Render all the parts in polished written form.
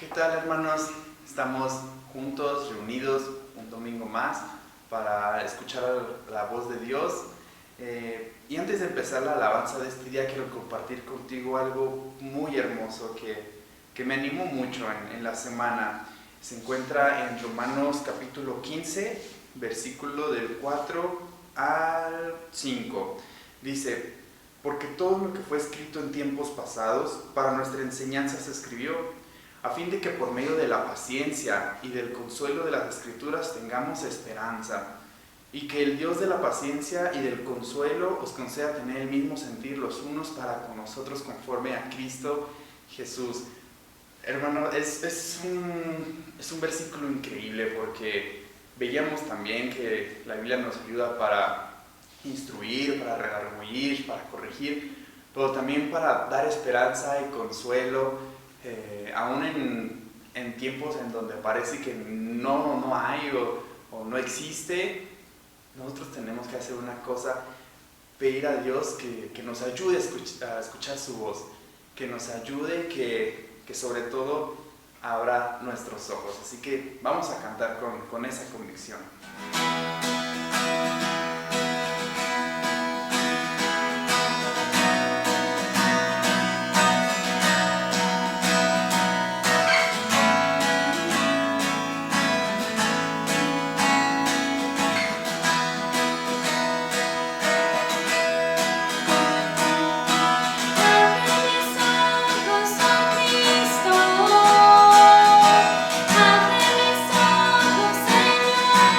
¿Qué tal, hermanos? Estamos juntos, reunidos un domingo más para escuchar la voz de Dios. Y antes de empezar la alabanza de este día, quiero compartir contigo algo muy hermoso que me animó mucho en la semana. Se encuentra en Romanos capítulo 15, versículo del 4 al 5. Dice: porque todo lo que fue escrito en tiempos pasados para nuestra enseñanza se escribió, a fin de que por medio de la paciencia y del consuelo de las Escrituras tengamos esperanza, y que el Dios de la paciencia y del consuelo os conceda tener el mismo sentir los unos para con nosotros conforme a Cristo Jesús. Hermano, es un versículo increíble porque veíamos también que la Biblia nos ayuda para instruir, para redarguir, para corregir, pero también para dar esperanza y consuelo, aún en tiempos en donde parece que no hay o no existe. Nosotros tenemos que hacer una cosa: pedir a Dios que nos ayude a escuchar su voz, que nos ayude, que sobre todo abra nuestros ojos. Así que vamos a cantar con esa convicción. Abre mis ojos, Señor,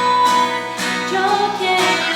yo quiero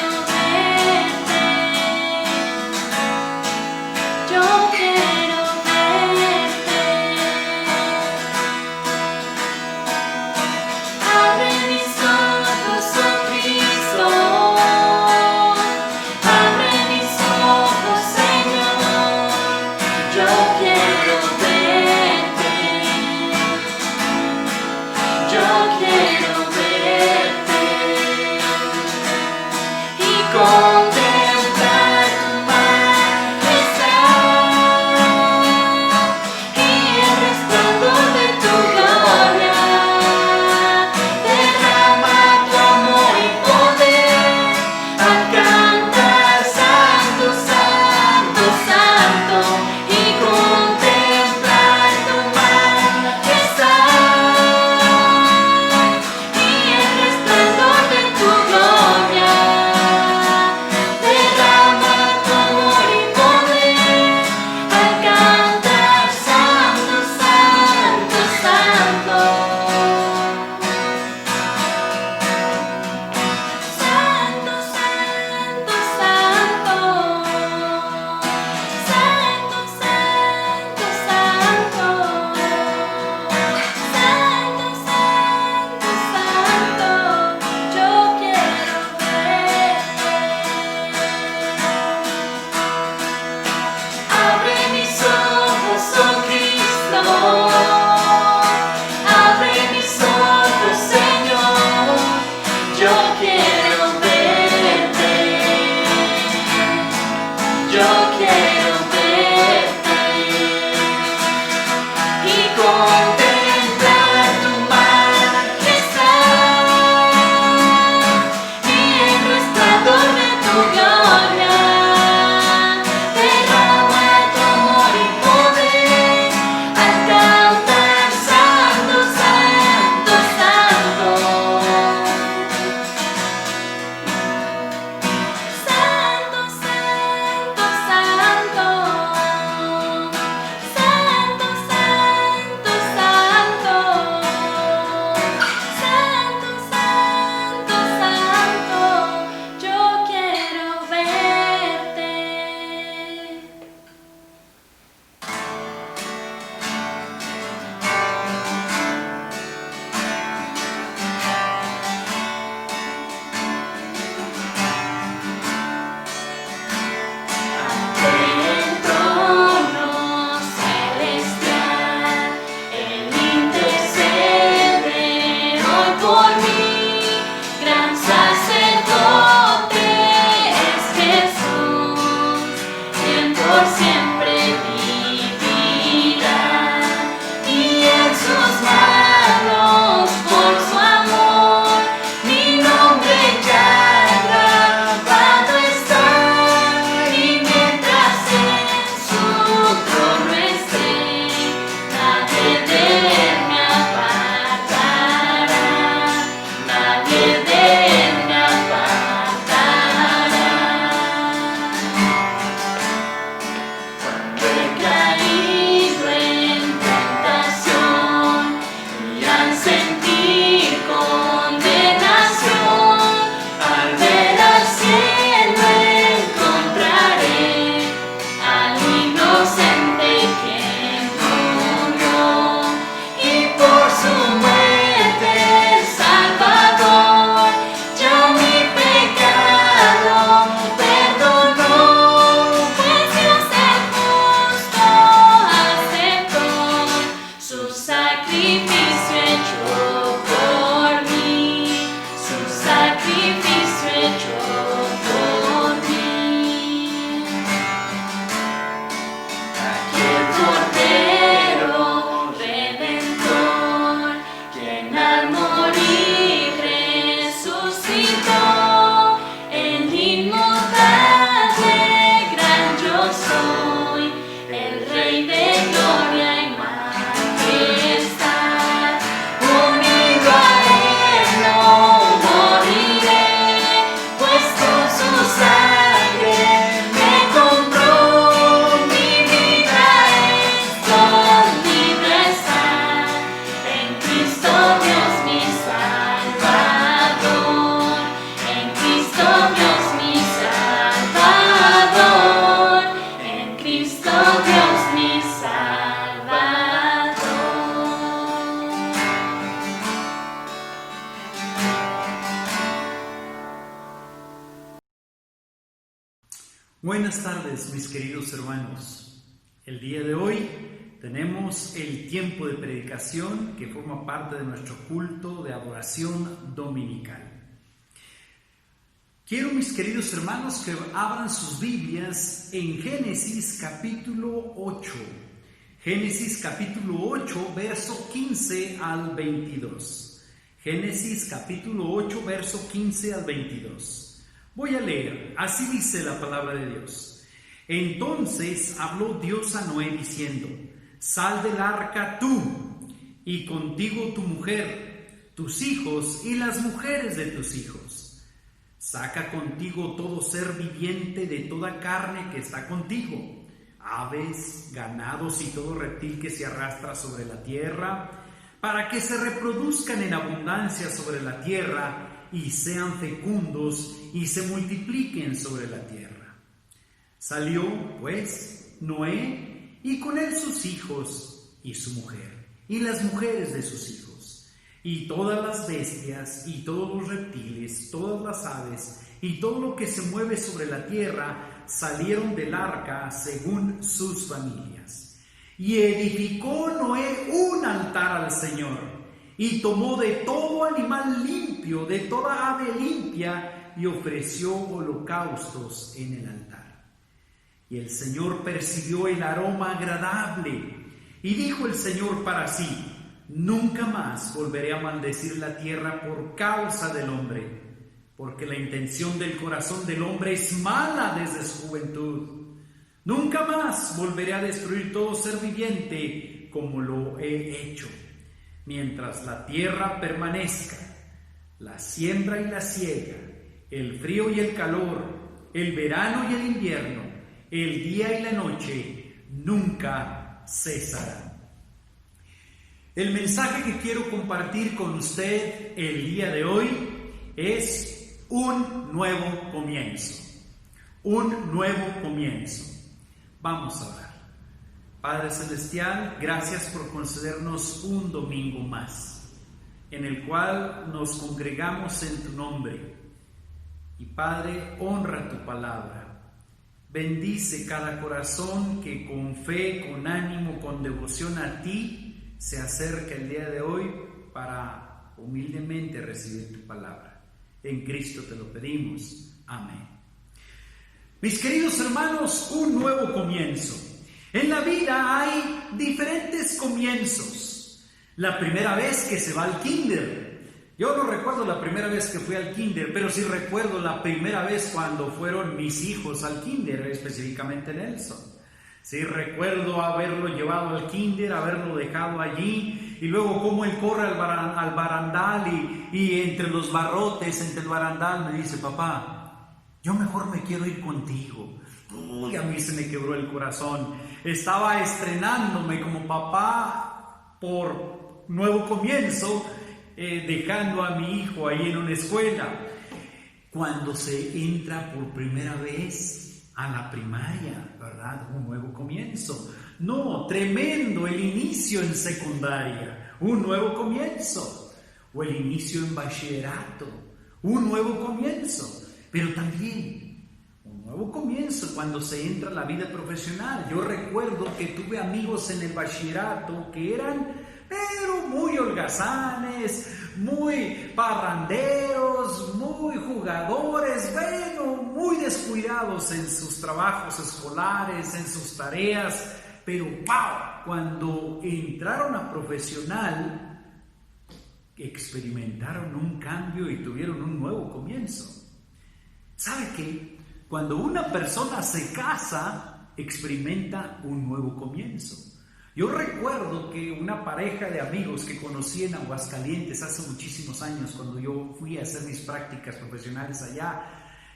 Buenas tardes, mis queridos hermanos. El día de hoy tenemos el tiempo de predicación que forma parte de nuestro culto de adoración dominical. Quiero, mis queridos hermanos, que abran sus Biblias en Génesis capítulo 8. Génesis capítulo 8, verso 15 al 22. Génesis capítulo 8, verso 15 al 22. Voy a leer, así dice la palabra de Dios. Entonces habló Dios a Noé diciendo: sal del arca tú, y contigo tu mujer, tus hijos y las mujeres de tus hijos. Saca contigo todo ser viviente de toda carne que está contigo, aves, ganados y todo reptil que se arrastra sobre la tierra, para que se reproduzcan en abundancia sobre la tierra y sean fecundos y se multipliquen sobre la tierra. Salió, pues, Noé y con él sus hijos y su mujer y las mujeres de sus hijos y todas las bestias y todos los reptiles, todas las aves y todo lo que se mueve sobre la tierra salieron del arca según sus familias. Y edificó Noé un altar al Señor, y tomó de todo animal limpio, de toda ave limpia, y ofreció holocaustos en el altar. Y el Señor percibió el aroma agradable, y dijo el Señor para sí: nunca más volveré a maldecir la tierra por causa del hombre, porque la intención del corazón del hombre es mala desde su juventud. Nunca más volveré a destruir todo ser viviente como lo he hecho. Mientras la tierra permanezca, la siembra y la siega, el frío y el calor, el verano y el invierno, el día y la noche, nunca cesarán. El mensaje que quiero compartir con usted el día de hoy es un nuevo comienzo. Un nuevo comienzo. Vamos a orar. Padre Celestial, gracias por concedernos un domingo más, en el cual nos congregamos en tu nombre. Y Padre, honra tu palabra. Bendice cada corazón que con fe, con ánimo, con devoción a ti, se acerca el día de hoy para humildemente recibir tu palabra. En Cristo te lo pedimos. Amén. Mis queridos hermanos, un nuevo comienzo. En la vida hay diferentes comienzos. La primera vez que se va al kinder. Yo no recuerdo la primera vez que fui al kinder, pero sí recuerdo la primera vez cuando fueron mis hijos al kinder, específicamente Nelson. Sí, recuerdo haberlo llevado al kinder, haberlo dejado allí, y luego cómo él corre al barandal y entre los barrotes, entre el barandal, me dice: papá, yo mejor me quiero ir contigo. Uy, a mí se me quebró el corazón. Estaba estrenándome como papá por nuevo comienzo, dejando a mi hijo ahí en una escuela. Cuando se entra por primera vez a la primaria, ¿verdad? Un nuevo comienzo. No, tremendo el inicio en secundaria, un nuevo comienzo. O el inicio en bachillerato, un nuevo comienzo. Pero también un nuevo comienzo cuando se entra a la vida profesional. Yo recuerdo que tuve amigos en el bachillerato que eran, pero muy holgazanes, muy parranderos, muy jugadores, bueno, muy descuidados en sus trabajos escolares, en sus tareas. Pero ¡wow! Cuando entraron a profesional, experimentaron un cambio y tuvieron un nuevo comienzo. ¿Sabe qué? Cuando una persona se casa, experimenta un nuevo comienzo. Yo recuerdo que una pareja de amigos que conocí en Aguascalientes hace muchísimos años, cuando yo fui a hacer mis prácticas profesionales allá,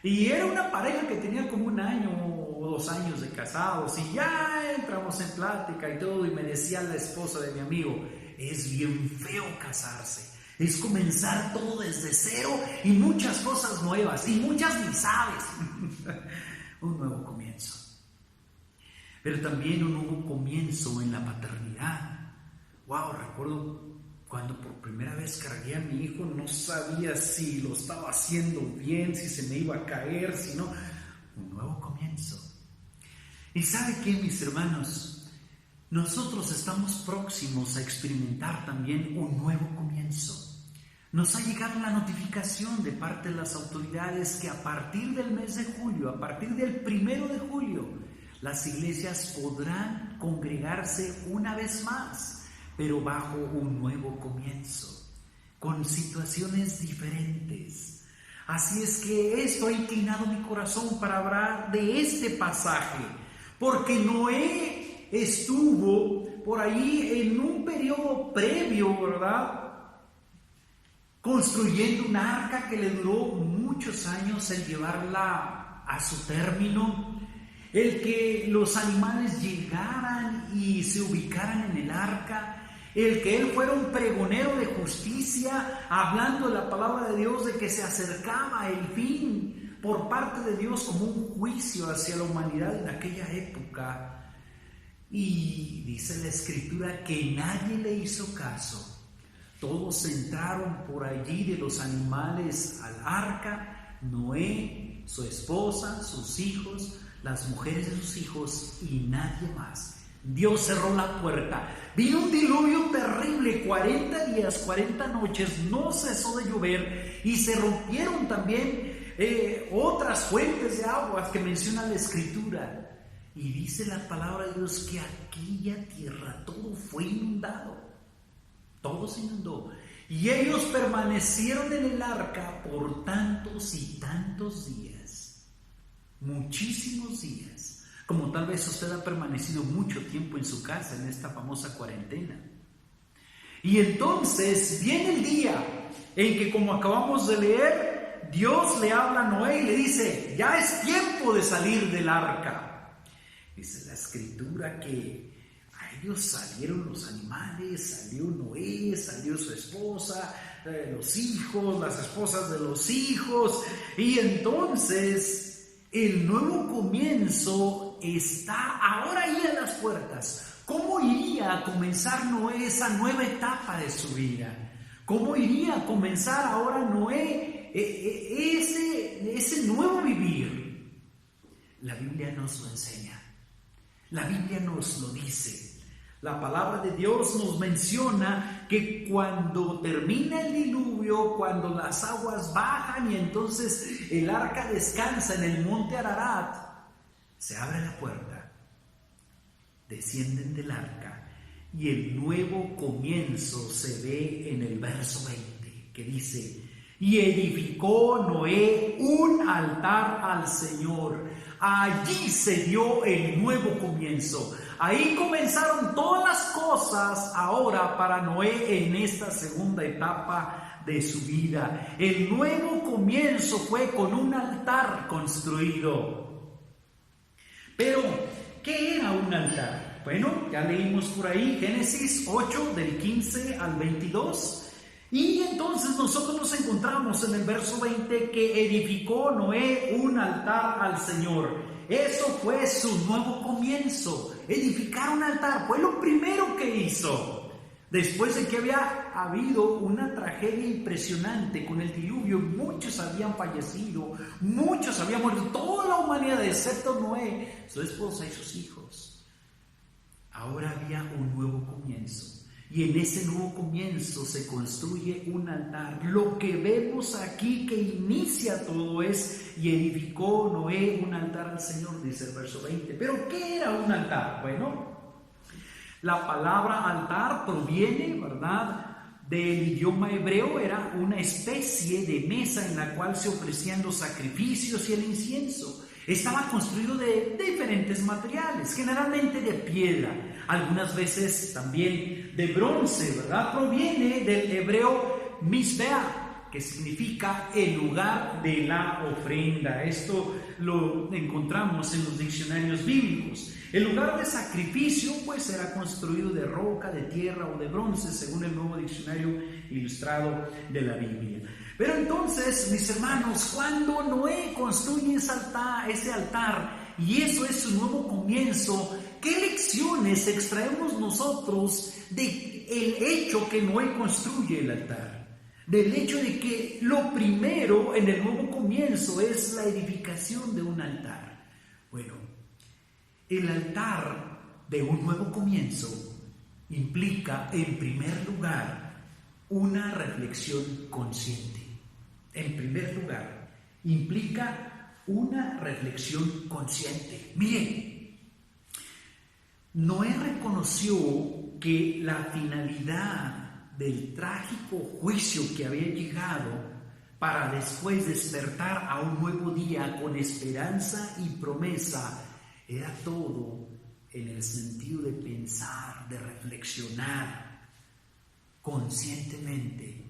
y era una pareja que tenía como 1 año o 2 años de casados, y ya entramos en plática y todo, y me decía la esposa de mi amigo: es bien feo casarse. Es comenzar todo desde cero y muchas cosas nuevas y muchas ni sabes. Un nuevo comienzo. Pero también un nuevo comienzo en la paternidad. Wow, recuerdo cuando por primera vez cargué a mi hijo, no sabía si lo estaba haciendo bien, si se me iba a caer, si no. Un nuevo comienzo. Y ¿sabe qué, mis hermanos? Nosotros estamos próximos a experimentar también un nuevo comienzo. Nos ha llegado la notificación de parte de las autoridades que a partir del mes de julio, a partir del 1 de julio, las iglesias podrán congregarse una vez más, pero bajo un nuevo comienzo, con situaciones diferentes. Así es que esto ha inclinado mi corazón para hablar de este pasaje, porque Noé estuvo por ahí en un periodo previo, ¿verdad?, construyendo una arca que le duró muchos años el llevarla a su término, el que los animales llegaran y se ubicaran en el arca, el que él fuera un pregonero de justicia, hablando de la palabra de Dios, de que se acercaba el fin por parte de Dios como un juicio hacia la humanidad en aquella época. Y dice la Escritura que nadie le hizo caso. Todos entraron por allí de los animales al arca, Noé, su esposa, sus hijos, las mujeres de sus hijos y nadie más. Dios cerró la puerta. Vino un diluvio terrible, 40 días, 40 noches, no cesó de llover y se rompieron también otras fuentes de aguas que menciona la Escritura. Y dice la palabra de Dios que aquella tierra todo fue inundado. Todo se inundó. Y ellos permanecieron en el arca por tantos y tantos días. Muchísimos días. Como tal vez usted ha permanecido mucho tiempo en su casa en esta famosa cuarentena. Y entonces viene el día en que, como acabamos de leer, Dios le habla a Noé y le dice: ya es tiempo de salir del arca. Dice la Escritura que ellos salieron los animales, salió Noé, salió su esposa, los hijos, las esposas de los hijos, y entonces el nuevo comienzo está ahora ahí a las puertas. ¿Cómo iría a comenzar Noé esa nueva etapa de su vida? ¿Cómo iría a comenzar ahora Noé ese nuevo vivir? La Biblia nos lo enseña, la Biblia nos lo dice. La palabra de Dios nos menciona que cuando termina el diluvio, cuando las aguas bajan y entonces el arca descansa en el monte Ararat, se abre la puerta, descienden del arca y el nuevo comienzo se ve en el verso 20, que dice: y edificó Noé un altar al Señor. Allí se dio el nuevo comienzo. Ahí comenzaron todas las cosas ahora para Noé en esta segunda etapa de su vida. El nuevo comienzo fue con un altar construido. Pero, ¿qué era un altar? Bueno, ya leímos por ahí Génesis 8 del 15 al 22. Y entonces nosotros nos encontramos en el verso 20 que edificó Noé un altar al Señor. Eso fue su nuevo comienzo. Edificar un altar fue lo primero que hizo. Después de que había habido una tragedia impresionante con el diluvio, muchos habían fallecido, muchos habían muerto, toda la humanidad excepto Noé, su esposa y sus hijos. Ahora había un nuevo comienzo. Y en ese nuevo comienzo se construye un altar. Lo que vemos aquí que inicia todo es: y edificó Noé un altar al Señor, dice el verso 20. ¿Pero qué era un altar? Bueno, la palabra altar proviene, ¿verdad?, del idioma hebreo. Era una especie de mesa en la cual se ofrecían los sacrificios y el incienso. Estaba construido de diferentes materiales, generalmente de piedra, algunas veces también de bronce, ¿verdad? Proviene del hebreo Mizbeah, que significa el lugar de la ofrenda. Esto lo encontramos en los diccionarios bíblicos. El lugar de sacrificio pues era construido de roca, de tierra o de bronce, según el Nuevo Diccionario Ilustrado de la Biblia. Pero entonces, mis hermanos, cuando Noé construye ese altar, y eso es su nuevo comienzo, ¿qué lecciones extraemos nosotros del hecho que Noé construye el altar? Del hecho de que lo primero en el nuevo comienzo es la edificación de un altar. Bueno, El altar de un nuevo comienzo implica, en primer lugar, una reflexión consciente. En primer lugar, implica una reflexión consciente. Miren, Noé reconoció que la finalidad del trágico juicio que había llegado para después despertar a un nuevo día con esperanza y promesa era todo en el sentido de pensar, de reflexionar conscientemente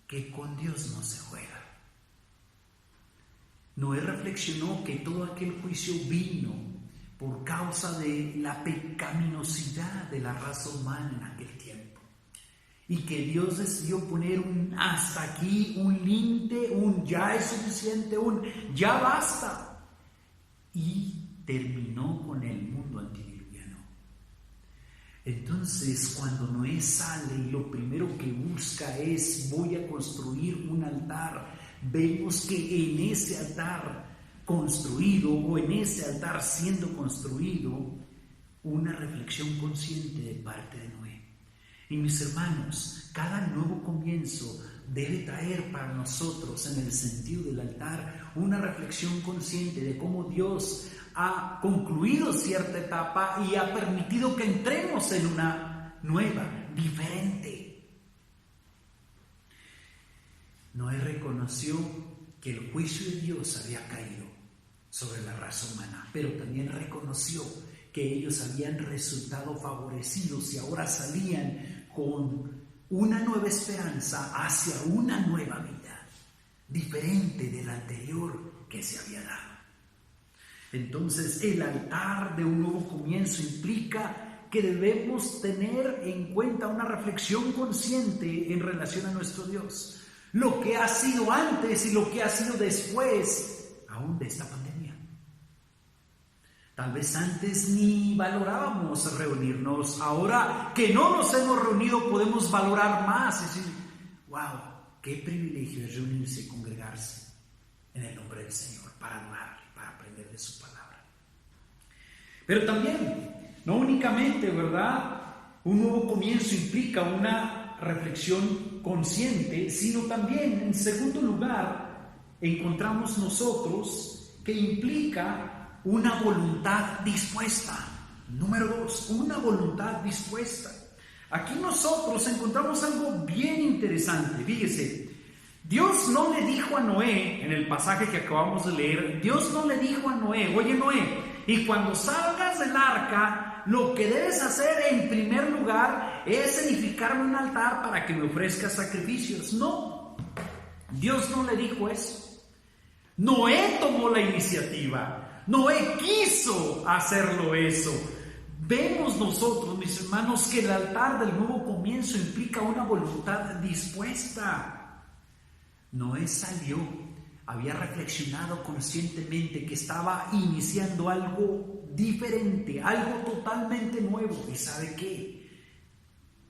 que con Dios no se juega. Noé reflexionó que todo aquel juicio vino por causa de la pecaminosidad de la raza humana en aquel tiempo, y que Dios decidió poner un hasta aquí, un límite, un ya es suficiente, un ya basta, y terminó con el mundo antediluviano. Entonces, cuando Noé sale y lo primero que busca es voy a construir un altar, vemos que en ese altar construido o en ese altar siendo construido, una reflexión consciente de parte de Noé. Y mis hermanos, cada nuevo comienzo debe traer para nosotros en el sentido del altar una reflexión consciente de cómo Dios ha concluido cierta etapa y ha permitido que entremos en una nueva, diferente. Noé reconoció que el juicio de Dios había caído sobre la raza humana, pero también reconoció que ellos habían resultado favorecidos y ahora salían con una nueva esperanza hacia una nueva vida, diferente de la anterior que se había dado. Entonces, el altar de un nuevo comienzo implica que debemos tener en cuenta una reflexión consciente en relación a nuestro Dios, lo que ha sido antes y lo que ha sido después aún de esta pandemia. Tal vez antes ni valorábamos reunirnos, ahora que no nos hemos reunido podemos valorar más y decir, wow, qué privilegio es reunirse y congregarse en el nombre del Señor para adorarle, para aprender de su palabra. Pero también, no únicamente, ¿verdad? Un nuevo comienzo implica una reflexión consciente, sino también, en segundo lugar, encontramos nosotros que implica una voluntad dispuesta. Número 2, una voluntad dispuesta. Aquí nosotros encontramos algo bien interesante. Fíjese, Dios no le dijo a Noé, en el pasaje que acabamos de leer, Dios no le dijo a Noé, oye Noé, y cuando salgas del arca, lo que debes hacer en primer lugar es edificarme un altar para que me ofrezcas sacrificios. No, Dios no le dijo eso. Noé tomó la iniciativa. Noé quiso hacerlo eso. Vemos nosotros, mis hermanos, que el altar del nuevo comienzo implica una voluntad dispuesta. Noé salió, había reflexionado conscientemente que estaba iniciando algo diferente, algo totalmente nuevo. ¿Y sabe qué?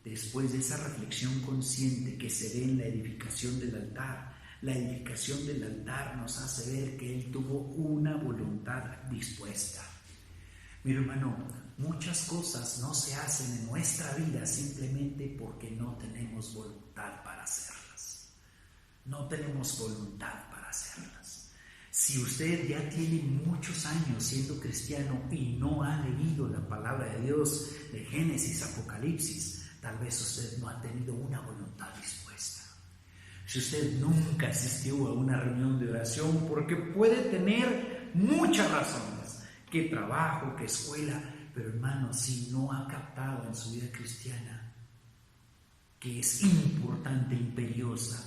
Después de esa reflexión consciente que se ve en la edificación del altar, la edificación del altar nos hace ver que él tuvo una voluntad dispuesta. Mi hermano, muchas cosas no se hacen en nuestra vida simplemente porque no tenemos voluntad para hacerlas. No tenemos voluntad para hacerlas. Si usted ya tiene muchos años siendo cristiano y no ha leído la palabra de Dios de Génesis, Apocalipsis, tal vez usted no ha tenido una voluntad dispuesta. Si usted nunca asistió a una reunión de oración, porque puede tener muchas razones, que trabajo, que escuela, pero hermano, si no ha captado en su vida cristiana que es importante, imperiosa,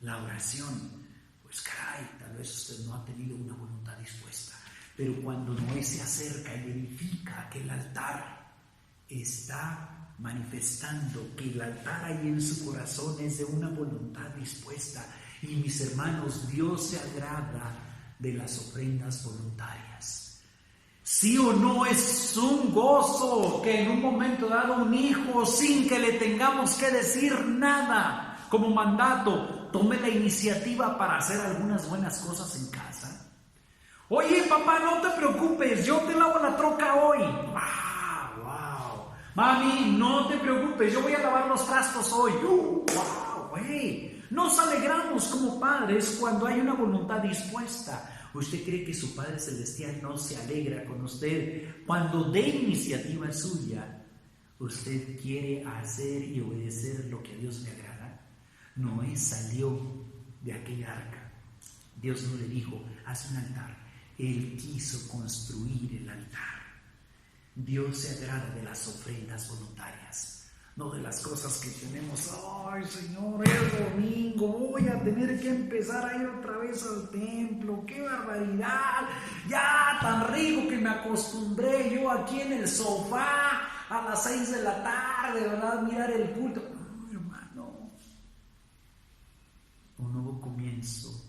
la oración, pues caray, tal vez usted no ha tenido una voluntad dispuesta. Pero cuando Noé se acerca y verifica que el altar está manifestando, que el altar ahí en su corazón es de una voluntad dispuesta. Y mis hermanos, Dios se agrada de las ofrendas voluntarias. Sí o no, es un gozo que en un momento dado un hijo, sin que le tengamos que decir nada, como mandato, tome la iniciativa para hacer algunas buenas cosas en casa. Oye, papá, no te preocupes, yo te lavo la troca hoy. Wow. Mami, no te preocupes, yo voy a lavar los trastos hoy. Wow, güey. Nos alegramos como padres cuando hay una voluntad dispuesta. ¿Usted cree que su Padre Celestial no se alegra con usted cuando de iniciativa suya usted quiere hacer y obedecer lo que a Dios le agrada? Noé salió de aquella arca. Dios no le dijo, haz un altar. Él quiso construir el altar. Dios se agrada de las ofrendas voluntarias, no de las cosas que tenemos. Ay, Señor, es domingo, voy a tener que empezar a ir otra vez al templo. ¡Qué barbaridad! Ya tan rico que me acostumbré yo aquí en el sofá a las 6 de la tarde, ¿verdad? Mirar el culto. No, hermano. Un nuevo comienzo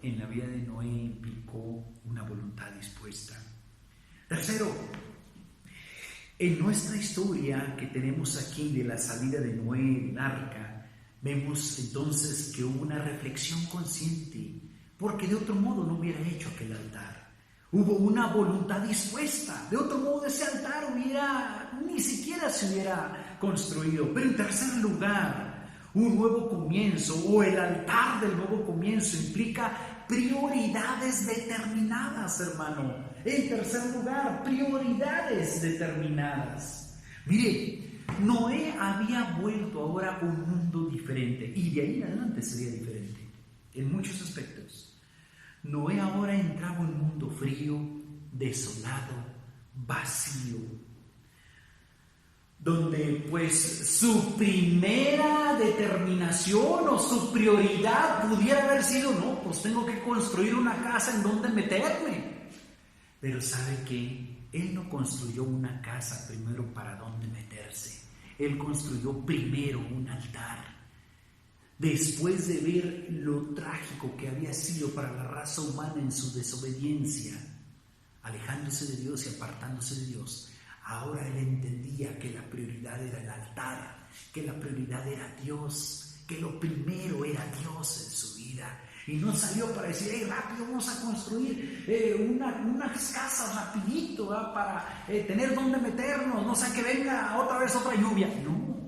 en la vida de Noé implicó una voluntad dispuesta. Tercero, en nuestra historia que tenemos aquí de la salida de Noé del arca, vemos entonces que hubo una reflexión consciente, porque de otro modo no hubiera hecho aquel altar. Hubo una voluntad dispuesta, de otro modo ese altar ni siquiera se hubiera construido. Pero en tercer lugar, un nuevo comienzo o el altar del nuevo comienzo implica prioridades determinadas, hermano. En tercer lugar, prioridades determinadas. Mire, Noé había vuelto ahora a un mundo diferente y de ahí en adelante sería diferente en muchos aspectos. Noé ahora entraba a un mundo frío, desolado, vacío, donde pues su primera determinación o su prioridad pudiera haber sido, no, pues tengo que construir una casa en donde meterme. Pero ¿sabe qué? Él no construyó una casa primero para dónde meterse. Él construyó primero un altar. Después de ver lo trágico que había sido para la raza humana en su desobediencia, alejándose de Dios y apartándose de Dios, ahora él entendía que la prioridad era el altar, que la prioridad era Dios, que lo primero era Dios en su vida. Y no salió para decir, hey, rápido, vamos a construir unas casas rapidito, ¿verdad? Para tener donde meternos, no sea que venga otra vez otra lluvia. No,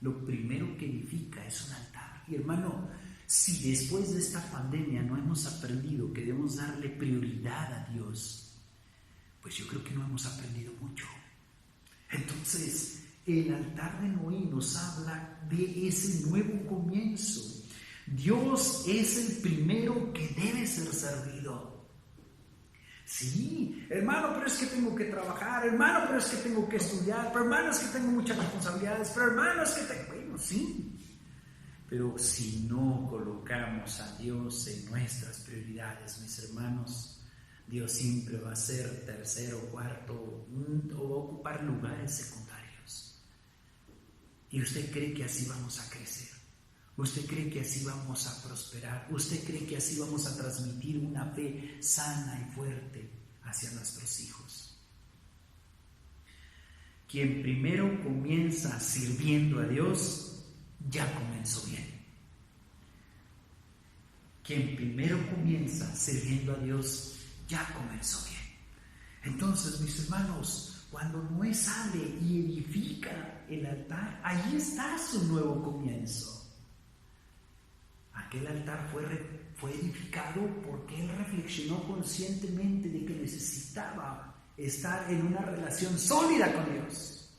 lo primero que edifica es un altar. Y hermano, si después de esta pandemia no hemos aprendido que debemos darle prioridad a Dios, pues yo creo que no hemos aprendido mucho. Entonces, el altar de Noé nos habla de ese nuevo comienzo. Dios es el primero que debe ser servido. Sí, hermano, pero es que tengo que trabajar, hermano, pero es que tengo que estudiar, pero hermano, es que tengo muchas responsabilidades, pero hermano, es que bueno, sí. Pero si no colocamos a Dios en nuestras prioridades, mis hermanos, Dios siempre va a ser tercero, cuarto, o va a ocupar lugares secundarios. ¿Y usted cree que así vamos a crecer? ¿Usted cree que así vamos a prosperar? ¿Usted cree que así vamos a transmitir una fe sana y fuerte hacia nuestros hijos? Quien primero comienza sirviendo a Dios, ya comenzó bien. Quien primero comienza sirviendo a Dios, ya comenzó bien. Entonces, mis hermanos, cuando Noé sale y edifica el altar, ahí está su nuevo comienzo. Aquel altar fue edificado porque él reflexionó conscientemente de que necesitaba estar en una relación sólida con Dios.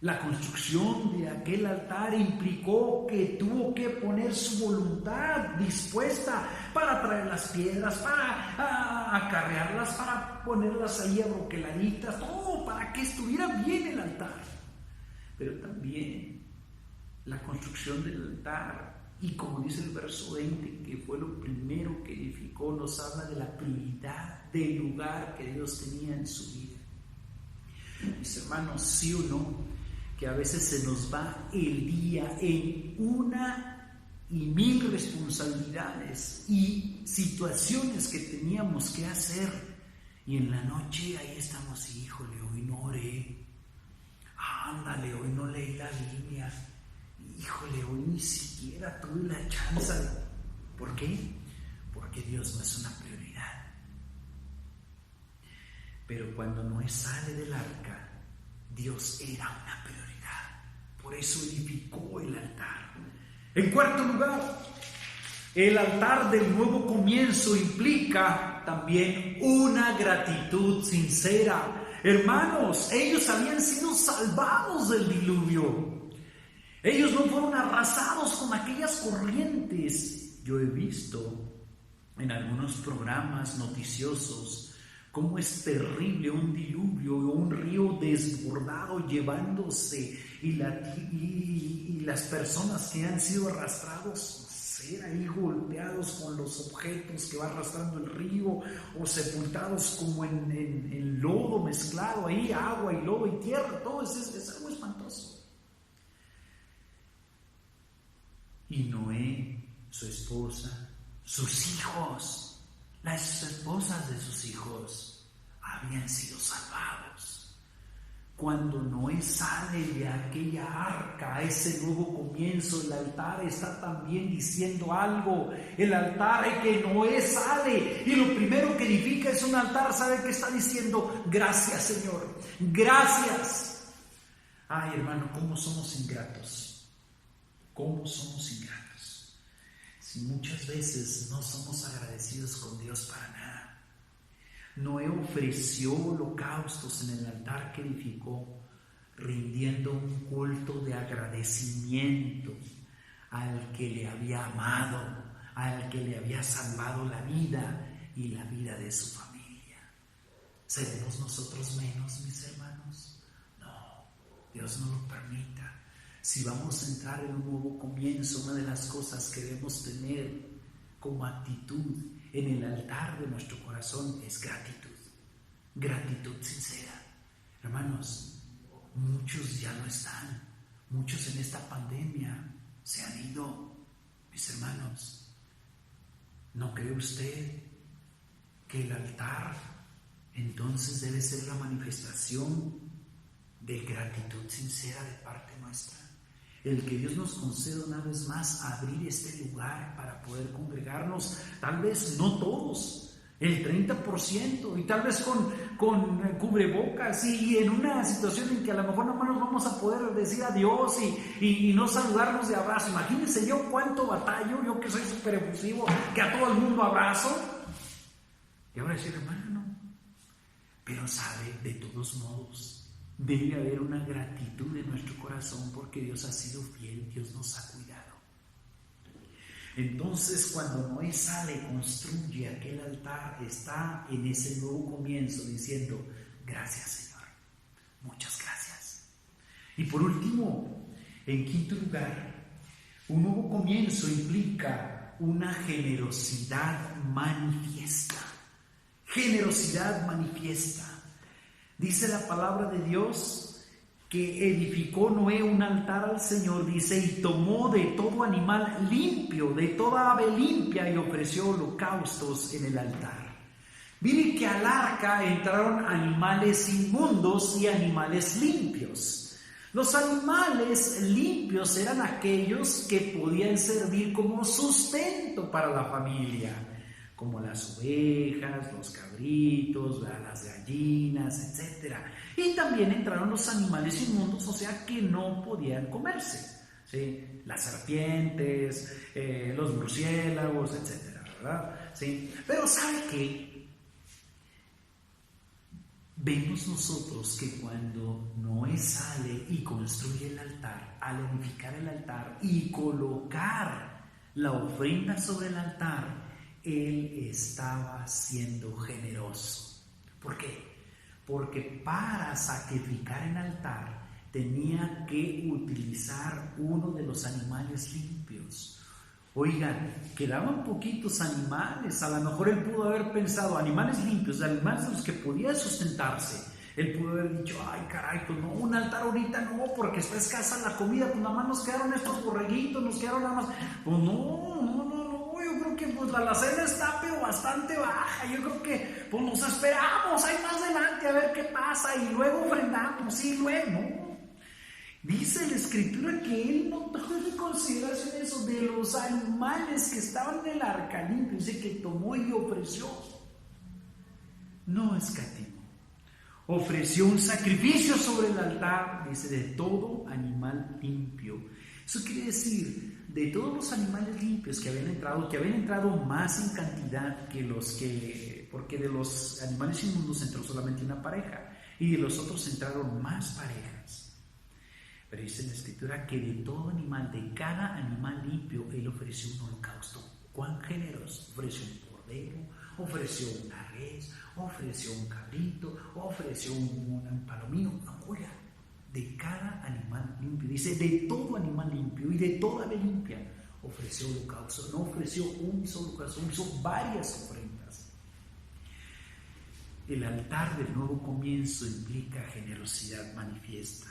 La construcción de aquel altar implicó que tuvo que poner su voluntad dispuesta para traer las piedras, para acarrearlas, para ponerlas ahí abroqueladitas, todo para que estuviera bien el altar. Pero también la construcción del altar, y como dice el verso 20, que fue lo primero que edificó, nos habla de la prioridad del lugar que Dios tenía en su vida. Mis hermanos, sí o no, que a veces se nos va el día en una y mil responsabilidades y situaciones que teníamos que hacer, y en la noche ahí estamos, híjole, hoy no oré, ándale, hoy no leí la Biblia, híjole, hoy ni siquiera tuve la chance. ¿Por qué? Porque Dios no es una prioridad. Pero cuando Noé sale del arca, Dios era una prioridad. Por eso edificó el altar. En cuarto lugar, el altar del nuevo comienzo implica también una gratitud sincera. Hermanos, ellos habían sido salvados del diluvio. Ellos no fueron arrasados con aquellas corrientes. Yo he visto en algunos programas noticiosos cómo es terrible un diluvio o un río desbordado llevándose y las personas que han sido arrastrados ser ahí golpeados con los objetos que va arrastrando el río o sepultados como en lodo mezclado ahí, agua y lodo y tierra. Todo es algo espantoso. Y Noé, su esposa, sus hijos, las esposas de sus hijos habían sido salvados. Cuando Noé sale de aquella arca, a ese nuevo comienzo, el altar está también diciendo algo. El altar es que Noé sale y lo primero que edifica es un altar. ¿Sabe qué está diciendo? Gracias, Señor, gracias. Ay, hermano, ¿cómo somos ingratos? ¿Cómo somos ingratos? Si muchas veces no somos agradecidos con Dios para nada. Noé ofreció holocaustos en el altar que edificó, rindiendo un culto de agradecimiento al que le había amado, al que le había salvado la vida y la vida de su familia. ¿Seremos nosotros menos, mis hermanos? No, Dios no lo permita. Si vamos a entrar en un nuevo comienzo, una de las cosas que debemos tener como actitud en el altar de nuestro corazón es gratitud. Gratitud sincera. Hermanos, muchos ya no están. Muchos en esta pandemia se han ido. Mis hermanos, ¿no cree usted que el altar entonces debe ser la manifestación de gratitud sincera de parte nuestra? El que Dios nos conceda una vez más abrir este lugar para poder congregarnos, tal vez no todos, el 30%, y tal vez con cubrebocas y en una situación en que a lo mejor nomás nos vamos a poder decir adiós y no saludarnos de abrazo. Imagínense yo cuánto batallo, yo que soy súper efusivo, que a todo el mundo abrazo, y ahora decir, hermano, no, pero sabe, de todos modos, debe haber una gratitud en nuestro corazón porque Dios ha sido fiel, Dios nos ha cuidado. Entonces, cuando Noé sale, construye aquel altar, está en ese nuevo comienzo diciendo, gracias, Señor, muchas gracias. Y por último, en quinto lugar, un nuevo comienzo implica una generosidad manifiesta. Generosidad manifiesta. Dice la palabra de Dios que edificó Noé un altar al Señor, dice, y tomó de todo animal limpio, de toda ave limpia, y ofreció holocaustos en el altar. Mire que al arca entraron animales inmundos y animales limpios. Los animales limpios eran aquellos que podían servir como sustento para la familia, como las ovejas, los cabritos, las gallinas, etc. Y también entraron los animales inmundos, o sea, que no podían comerse, ¿sí? Las serpientes, los murciélagos, etc., ¿verdad? ¿Sí? Pero ¿sabe qué? Vemos nosotros que cuando Noé sale y construye el altar, al edificar el altar y colocar la ofrenda sobre el altar, él estaba siendo generoso. ¿Por qué? Porque para sacrificar en altar tenía que utilizar uno de los animales limpios. Oigan, quedaban poquitos animales. A lo mejor él pudo haber pensado, animales limpios, animales de los que podía sustentarse. Él pudo haber dicho, ay caray, pues no, un altar ahorita no, porque está escasa la comida, pues nada más nos quedaron estos borreguitos, nos quedaron nada más. Pues no, yo creo que pues la alacena está pero bastante baja. Yo creo que pues nos esperamos ahí más adelante a ver qué pasa y luego ofrendamos y luego, ¿no? Dice la escritura que él no tomó en consideración eso de los animales que estaban en el arca limpio. Dice que tomó y ofreció. No escatimó. Ofreció un sacrificio sobre el altar, dice, de todo animal limpio. Eso quiere decir, de todos los animales limpios que habían entrado más en cantidad porque de los animales inmundos entró solamente una pareja, y de los otros entraron más parejas. Pero dice la Escritura que de todo animal, de cada animal limpio, Él ofreció un holocausto. ¿Cuán generoso? Ofreció un cordero, ofreció una res, ofreció un cabrito, ofreció un palomino, oiga, de cada animal limpio. Dice, de todo animal limpio y de toda ave limpia ofreció holocausto. No ofreció un solo holocausto, hizo varias ofrendas. El altar del nuevo comienzo implica generosidad manifiesta.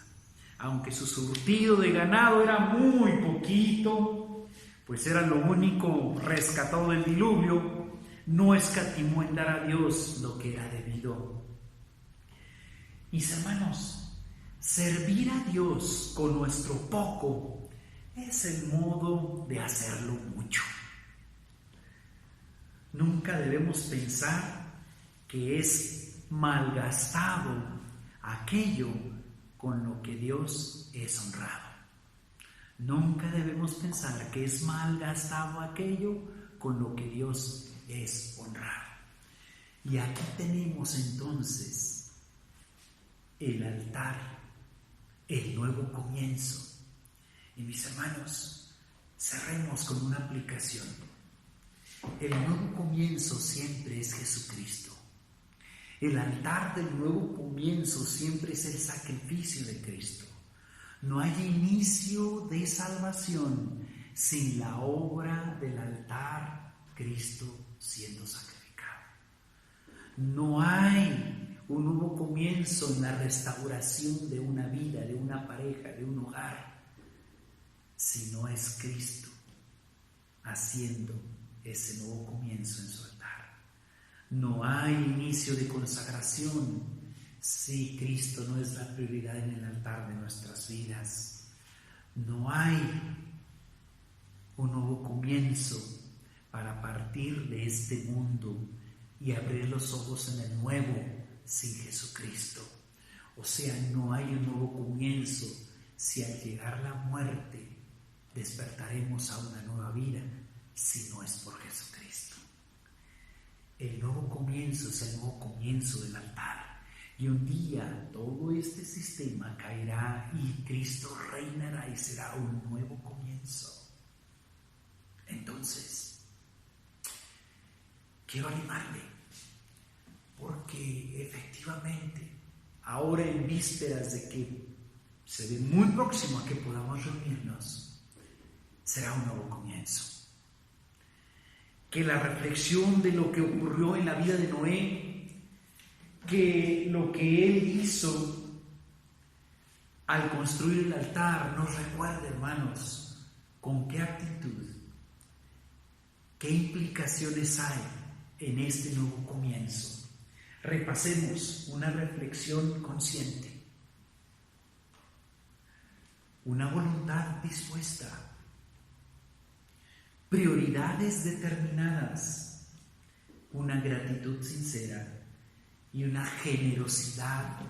Aunque su surtido de ganado era muy poquito, pues era lo único rescatado del diluvio, no escatimó en dar a Dios lo que era debido. Mis hermanos, servir a Dios con nuestro poco es el modo de hacerlo mucho. Nunca debemos pensar que es malgastado aquello con lo que Dios es honrado. Nunca debemos pensar que es malgastado aquello con lo que Dios es honrado. Y aquí tenemos entonces el altar, el nuevo comienzo. Y mis hermanos, cerremos con una aplicación. El nuevo comienzo siempre es Jesucristo. El altar del nuevo comienzo siempre es el sacrificio de Cristo. No hay inicio de salvación sin la obra del altar, Cristo siendo sacrificado. No hay un nuevo comienzo en la restauración de una vida, de una pareja, de un hogar, si no es Cristo haciendo ese nuevo comienzo en su altar. No hay inicio de consagración si Cristo no es la prioridad en el altar de nuestras vidas. No hay un nuevo comienzo para partir de este mundo y abrir los ojos en el nuevo sin Jesucristo. O sea, no hay un nuevo comienzo si al llegar la muerte despertaremos a una nueva vida si no es por Jesucristo. El nuevo comienzo es el nuevo comienzo del altar. Y un día todo este sistema caerá y Cristo reinará y será un nuevo comienzo. Entonces, quiero animarle, porque efectivamente, ahora en vísperas de que se ve muy próximo a que podamos reunirnos, será un nuevo comienzo. Que la reflexión de lo que ocurrió en la vida de Noé, que lo que él hizo al construir el altar, nos recuerde, hermanos, con qué actitud, qué implicaciones hay en este nuevo comienzo. Repasemos una reflexión consciente, una voluntad dispuesta, prioridades determinadas, una gratitud sincera y una generosidad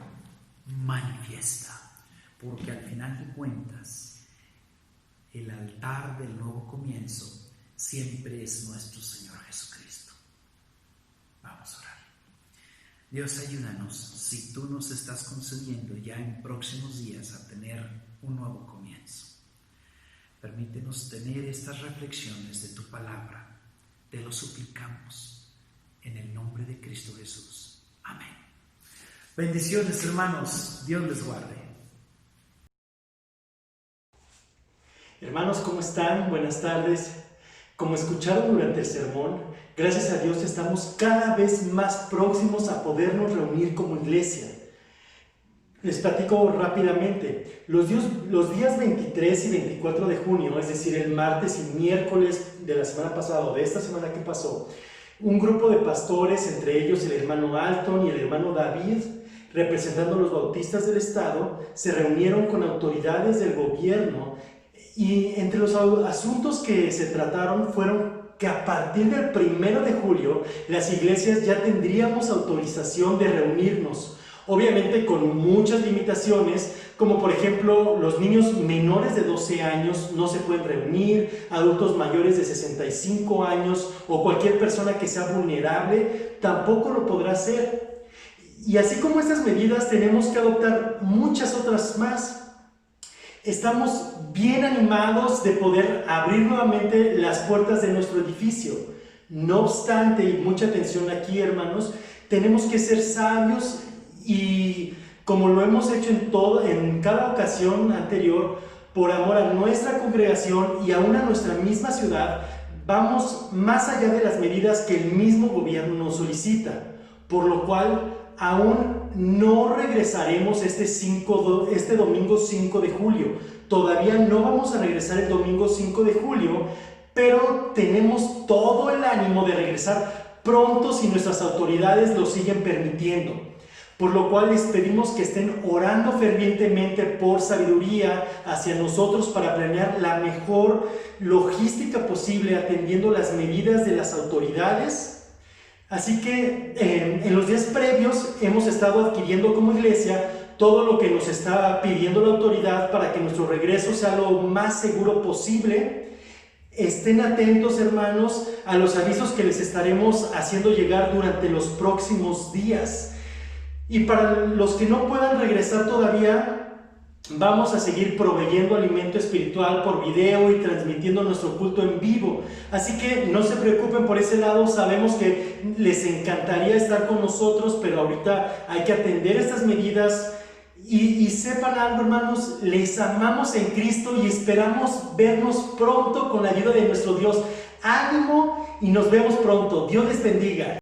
manifiesta, porque al final de cuentas el altar del nuevo comienzo siempre es nuestro Señor Jesucristo. Vamos a orar. Dios, ayúdanos, si tú nos estás concediendo ya en próximos días a tener un nuevo comienzo. Permítenos tener estas reflexiones de tu palabra. Te lo suplicamos en el nombre de Cristo Jesús. Amén. Bendiciones, hermanos. Dios les guarde. Hermanos, ¿cómo están? Buenas tardes. Como escucharon durante el sermón, gracias a Dios estamos cada vez más próximos a podernos reunir como iglesia. Les platico rápidamente. Los días 23 y 24 de junio, es decir, el martes y miércoles de la semana pasada o de esta semana que pasó, un grupo de pastores, entre ellos el hermano Alton y el hermano David, representando a los bautistas del estado, se reunieron con autoridades del gobierno y entre los asuntos que se trataron fueron que a partir del 1 de julio las iglesias ya tendríamos autorización de reunirnos. obviamente con muchas limitaciones, como por ejemplo los niños menores de 12 años no se pueden reunir, adultos mayores de 65 años o cualquier persona que sea vulnerable tampoco lo podrá hacer. Y así como estas medidas tenemos que adoptar muchas otras más. Estamos bien animados de poder abrir nuevamente las puertas de nuestro edificio. No obstante, y mucha atención aquí, hermanos, tenemos que ser sabios y, como lo hemos hecho en cada ocasión anterior, por amor a nuestra congregación y aún a nuestra misma ciudad, vamos más allá de las medidas que el mismo gobierno nos solicita, por lo cual aún no regresaremos este domingo 5 de julio. Todavía no vamos a regresar el domingo 5 de julio, pero tenemos todo el ánimo de regresar pronto si nuestras autoridades lo siguen permitiendo. Por lo cual les pedimos que estén orando fervientemente por sabiduría hacia nosotros para planear la mejor logística posible atendiendo las medidas de las autoridades. Así que en los días previos hemos estado adquiriendo como iglesia todo lo que nos está pidiendo la autoridad para que nuestro regreso sea lo más seguro posible. Estén atentos, hermanos, a los avisos que les estaremos haciendo llegar durante los próximos días. Y para los que no puedan regresar todavía, vamos a seguir proveyendo alimento espiritual por video y transmitiendo nuestro culto en vivo. Así que no se preocupen por ese lado. Sabemos que les encantaría estar con nosotros, pero ahorita hay que atender estas medidas. Y sepan algo, hermanos, les amamos en Cristo y esperamos vernos pronto con la ayuda de nuestro Dios. Ánimo y nos vemos pronto. Dios les bendiga.